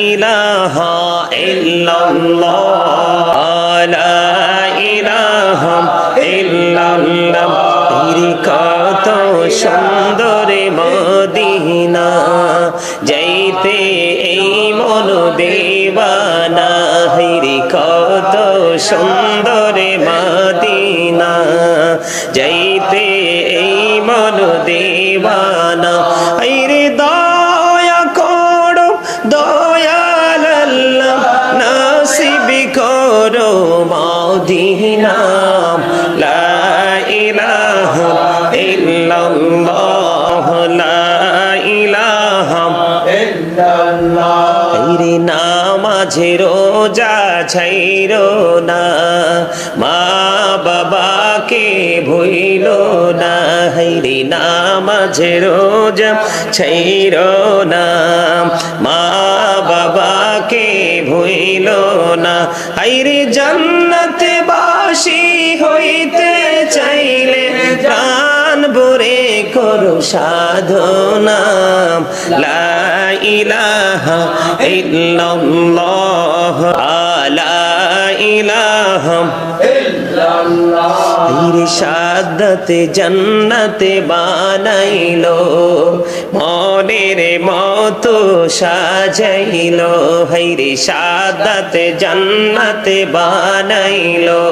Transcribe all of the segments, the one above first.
ইলাহা ইল্লাল্লাহ লা ইলাহা ইল্লাল্লাহ কত সুন্দর মদিনা যাইতে এই মন দেওয়ানা হইরে কত সুন্দর মদিনা যাইতে এই মন দেওয়ানা হইরে দয়া করো দয়াল আল্লাহ নসিব করো মদিনা লা ইলাহা ইল্লাল্লাহ লা ইলাহা ইল্লাল্লাহ রে নামাজ রোজা ছাইরো না মা বাবাকে ভুইলো না রে নামাজ রোজা ছাইরো না মা বাবাকে ভুইলো না রে জান্নাতে বাসী হইতে চাইলে প্রাণ ভরে করো সাধনা লা ইলাহা ইল্লাল্লাহ লা ইলাহা ইল্লাল্লাহ ইরশাদতে জান্নাতে বানাইলো মনের মতো সাজাইলো হাইরে শাহাদাতে জান্নাতে বানাইলো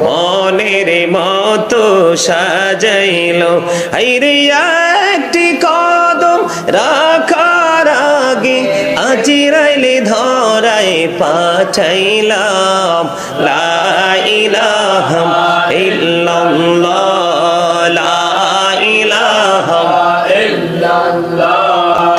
মনের মতো সাজাইলো হাইরে একটি কদম রাখার আগে আজরাইলে ধরায় পাঠাইলাম লা ইলাহা ইল্লাল্লাহ লা ইলাহা ইল্লাল্লাহ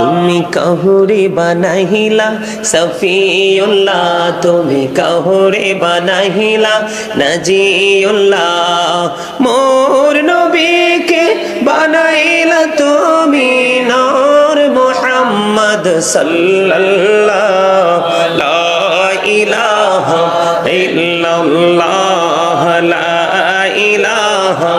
তুমি কাহুরে বানাইলা সফিউল্লাহ তুমি কাহুরে বানাইলা নাজিউল্লাহ মোর নবীকে বানাইলা তুমি নূর মুহাম্মদ সাল্লাল্লাহ লা ইলাহা ইল্লাল্লাহ লা ইলাহা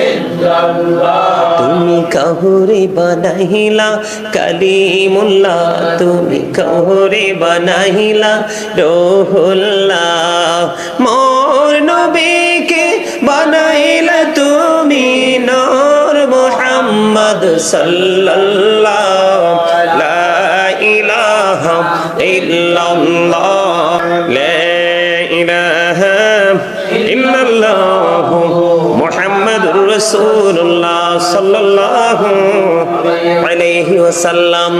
ইল্লাল্লাহ তুমি কাহুরে বানাইলা কালিমুল্লাহ তুমি কাহুরে বানাইলা রূহুল্লাহ মোর নবীকে বানাইলা তুমি নূর মুহাম্মদ সাল্লাল্লাহ লা ইলাহা ইল্লাল্লাহ লা ইলাহা ইল্লাল্লাহ মুহাম্মাদুর রাসূলুল্লাহ সাল্লাল্লাহু আলাইহি ওয়াসাল্লাম।